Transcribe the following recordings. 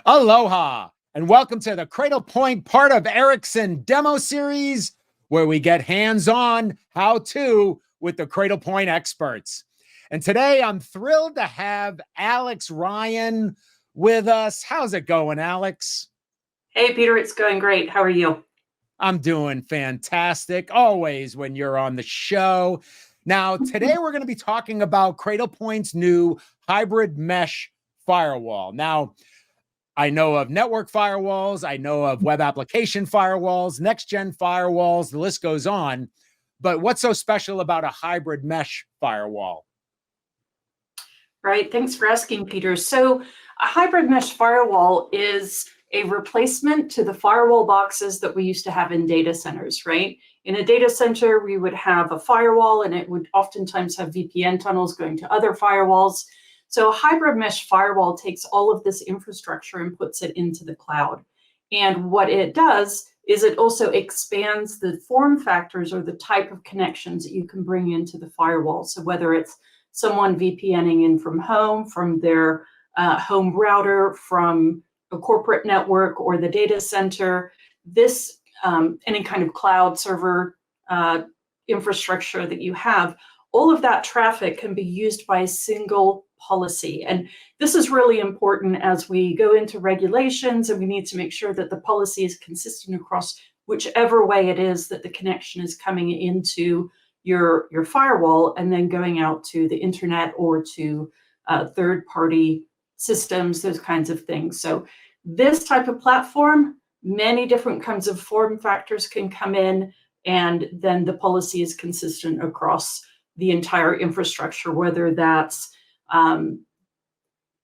Aloha, and welcome to the Cradlepoint part of Ericsson demo series, where we get hands-on how-to with the Cradlepoint experts. And today I'm thrilled to have Alex Ryan with us. How's it going, Alex? Hey, Peter, it's going great. How are you? I'm doing fantastic, always when you're on the show. Now, today we're going to be talking about Cradlepoint's new hybrid mesh firewall. Now, I know of network firewalls, I know of web application firewalls, next-gen firewalls, the list goes on. But what's so special about a hybrid mesh firewall? Right, thanks for asking, Peter. So a hybrid mesh firewall is a replacement to the firewall boxes that we used to have in data centers, right? In a data center, we would have a firewall and it would oftentimes have VPN tunnels going to other firewalls. So a hybrid mesh firewall takes all of this infrastructure and puts it into the cloud. And what it does is it also expands the form factors or the type of connections that you can bring into the firewall. So whether it's someone VPNing in from home, from their home router, from a corporate network or the data center, this any kind of cloud server infrastructure that you have, all of that traffic can be used by a single policy. And this is really important as we go into regulations, and we need to make sure that the policy is consistent across whichever way it is that the connection is coming into your firewall and then going out to the internet or to third-party systems, those kinds of things. So this type of platform, many different kinds of form factors can come in, and then the policy is consistent across the entire infrastructure, whether that's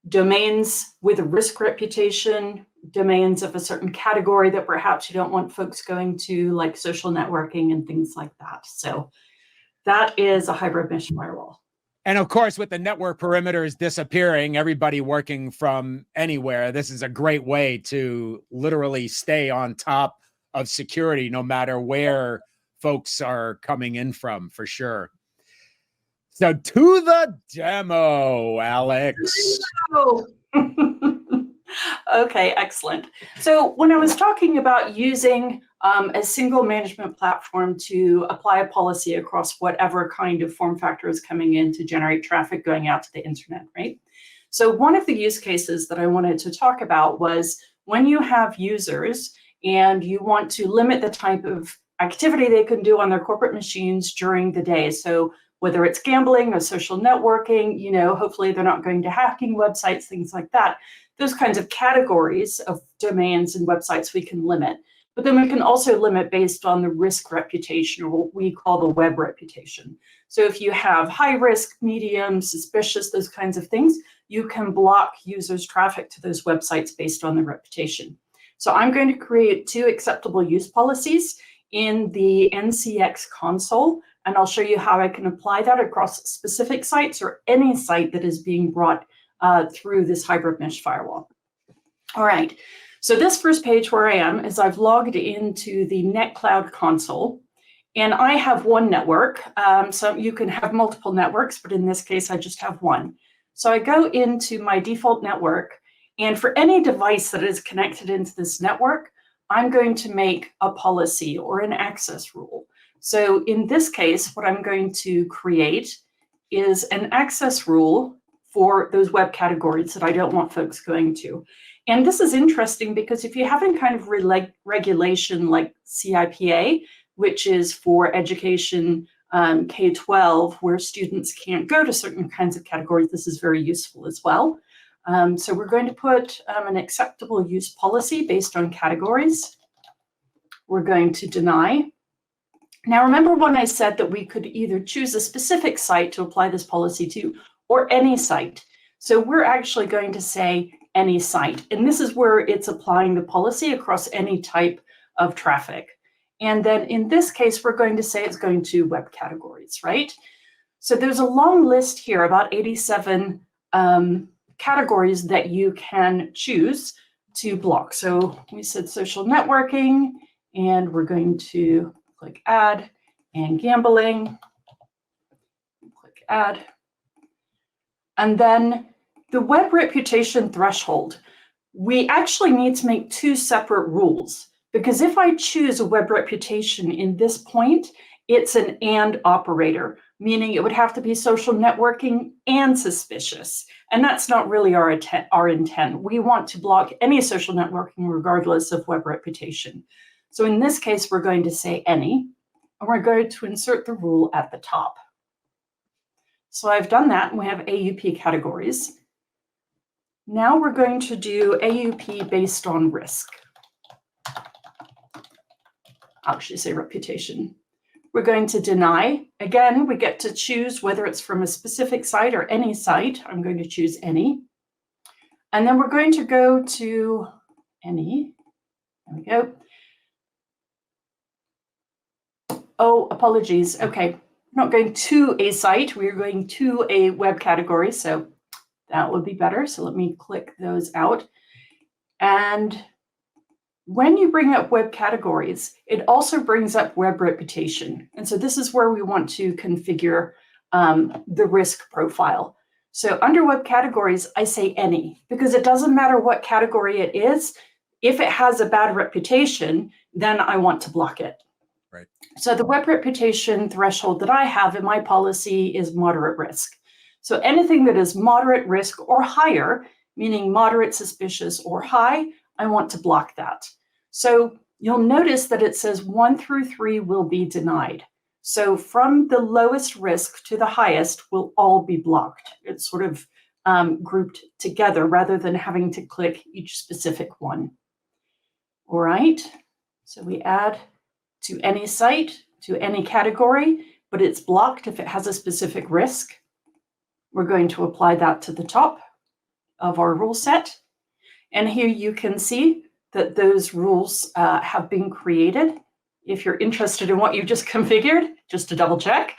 domains with a risk reputation, domains of a certain category that perhaps you don't want folks going to, like social networking and things like that. So that is a hybrid mesh firewall. And of course, with the network perimeters disappearing, everybody working from anywhere, this is a great way to literally stay on top of security, no matter where folks are coming in from, for sure. So to the demo, Alex. Okay, excellent. So when I was talking about using a single management platform to apply a policy across whatever kind of form factor is coming in to generate traffic going out to the internet, right? So one of the use cases that I wanted to talk about was when you have users and you want to limit the type of activity they can do on their corporate machines during the day. So whether it's gambling or social networking, you know, hopefully they're not going to hacking websites, things like that. Those kinds of categories of domains and websites we can limit. But then we can also limit based on the risk reputation, or what we call the web reputation. So if you have high risk, medium, suspicious, those kinds of things, you can block users' traffic to those websites based on the reputation. So I'm going to create 2 acceptable use policies in the NCX console, and I'll show you how I can apply that across specific sites or any site that is being brought through this hybrid mesh firewall. All right, so this first page where I am is I've logged into the NetCloud console, and I have one network. So you can have multiple networks, but in this case, I just have one. So I go into my default network, and for any device that is connected into this network, I'm going to make a policy or an access rule. So in this case, what I'm going to create is an access rule for those web categories that I don't want folks going to. And this is interesting because if you have any kind of regulation like CIPA, which is for education K-12, where students can't go to certain kinds of categories, this is very useful as well. So we're going to put an acceptable use policy based on categories. We're going to deny. Now, remember when I said that we could either choose a specific site to apply this policy to, or any site. So we're actually going to say any site. And this is where it's applying the policy across any type of traffic. And then in this case, we're going to say it's going to web categories, right? So there's a long list here, about 87 categories that you can choose to block. So we said social networking, and we're going to click add, and gambling, click add. And then the web reputation threshold. we actually need to make two separate rules, because if I choose a web reputation in this point, it's an and operator, meaning it would have to be social networking and suspicious. And that's not really our intent. We want to block any social networking regardless of web reputation. So in this case, we're going to say any, and we're going to insert the rule at the top. So I've done that, and we have AUP categories. Now we're going to do AUP based on risk. I'll actually say reputation. We're going to deny. Again, we get to choose whether it's from a specific site or any site. I'm going to choose any. And then we're going to go to any. There we go. Oh, apologies. Okay, we're not going to a site. We're going to a web category. So that would be better. So let me click those out. And when you bring up web categories, it also brings up web reputation. And so this is where we want to configure the risk profile. So under web categories, I say any, because it doesn't matter what category it is. If it has a bad reputation, then I want to block it. Right. So the web reputation threshold that I have in my policy is moderate risk. So anything that is moderate risk or higher, meaning moderate, suspicious, or high, I want to block that. So you'll notice that it says 1 through 3 will be denied. So from the lowest risk to the highest will all be blocked. It's sort of grouped together rather than having to click each specific one. All right, so we add to any site, to any category, but it's blocked if it has a specific risk. We're going to apply that to the top of our rule set. And here you can see that those rules have been created. If you're interested in what you just configured, just to double check,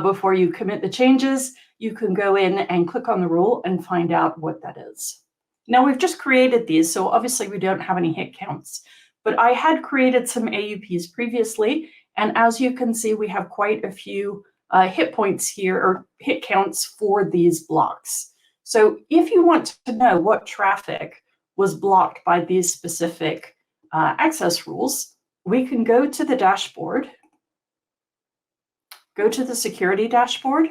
before you commit the changes, you can go in and click on the rule and find out what that is. Now we've just created these, so obviously we don't have any hit counts, but I had created some AUPs previously, and as you can see, we have quite a few hit points here, or hit counts for these blocks. So if you want to know what traffic was blocked by these specific access rules, we can go to the dashboard, go to the security dashboard,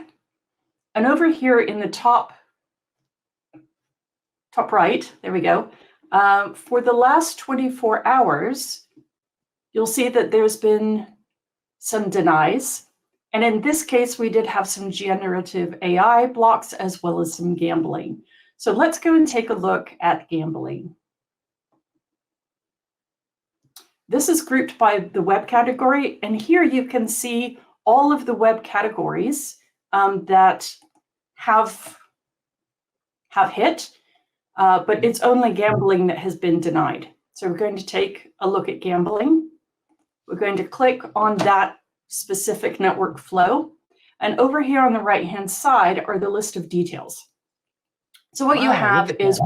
and over here in the top right, there we go, for the last 24 hours, you'll see that there's been some denies. And in this case, we did have some generative AI blocks as well as some gambling. So let's go and take a look at gambling. This is grouped by the web category, and here you can see all of the web categories that have hit, but it's only gambling that has been denied. So we're going to take a look at gambling. We're going to click on that specific network flow, and over here on the right-hand side are the list of details. So what you have is,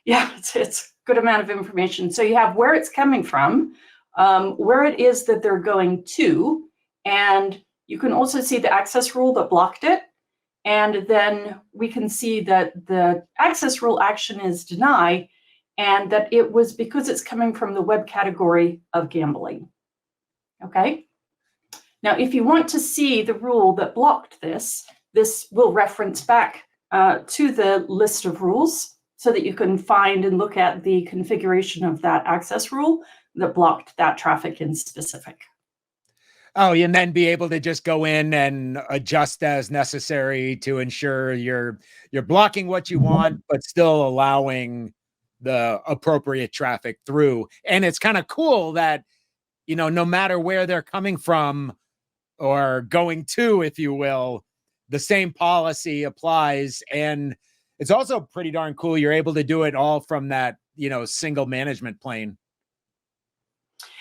yeah, it's a good amount of information. So you have where it's coming from, where it is that they're going to, and you can also see the access rule that blocked it. And then we can see that the access rule action is deny, and that it was because it's coming from the web category of gambling. Okay. Now, if you want to see the rule that blocked this, this will reference back to the list of rules so that you can find and look at the configuration of that access rule that blocked that traffic in specific. Oh, and then be able to just go in and adjust as necessary to ensure you're blocking what you want, but still allowing the appropriate traffic through. And it's kind of cool that, you know, no matter where they're coming from or going to, if you will, the same policy applies. And it's also pretty darn cool. You're able to do it all from that, you know, single management plane.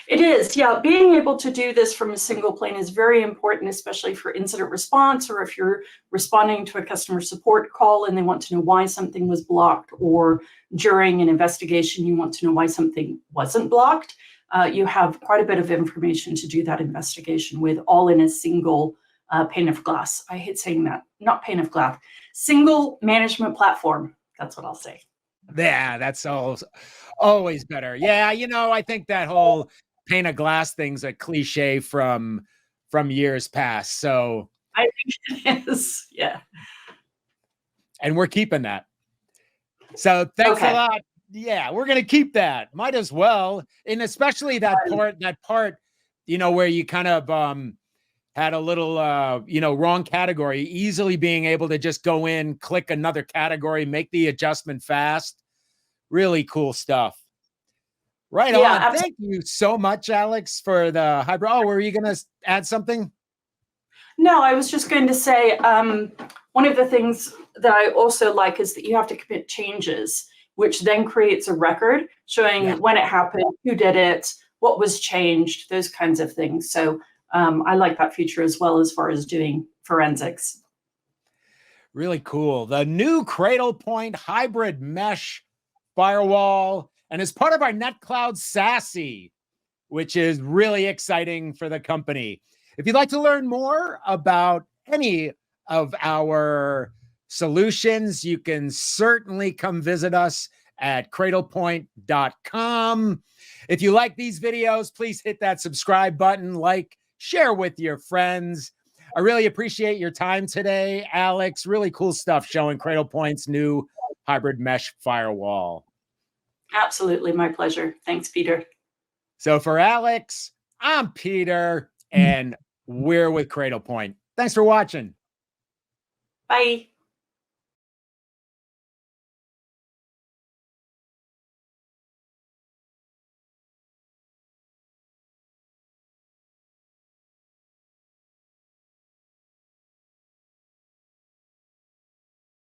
It is, yeah. Being able to do this from a single plane is very important, especially for incident response, or if you're responding to a customer support call and they want to know why something was blocked, or during an investigation, you want to know why something wasn't blocked. You have quite a bit of information to do that investigation with, all in a single pane of glass. I hate saying that, not pane of glass, single management platform. That's what I'll say. Yeah, that's always better. Yeah, I think that whole pane of glass thing's a cliche from years past. So, I think it is. Yeah. and we're keeping that. So thanks a Okay. lot. Yeah, we're gonna keep that. Might as well, and especially that part, where you kind of had a little wrong category, easily being able to just go in, click another category, make the adjustment fast. Really cool stuff. Right Yeah, on. absolutely. Thank you so much, Alex, for the hybrid. Oh, were you gonna add something? No, I was just going to say, one of the things that I also like is that you have to commit changes, which then creates a record showing when it happened, who did it, what was changed, those kinds of things. So I like that feature as well as far as doing forensics. Really cool. The new Cradlepoint hybrid mesh firewall, and as part of our NetCloud SASE, which is really exciting for the company. If you'd like to learn more about any of our solutions, you can certainly come visit us at cradlepoint.com. If you like these videos, please hit that subscribe button, like, share with your friends. I really appreciate your time today, Alex. Really cool stuff showing Cradlepoint's new hybrid mesh firewall. Absolutely, my pleasure. Thanks, Peter. So for Alex, I'm Peter, and we're with Cradlepoint. Thanks for watching. Bye.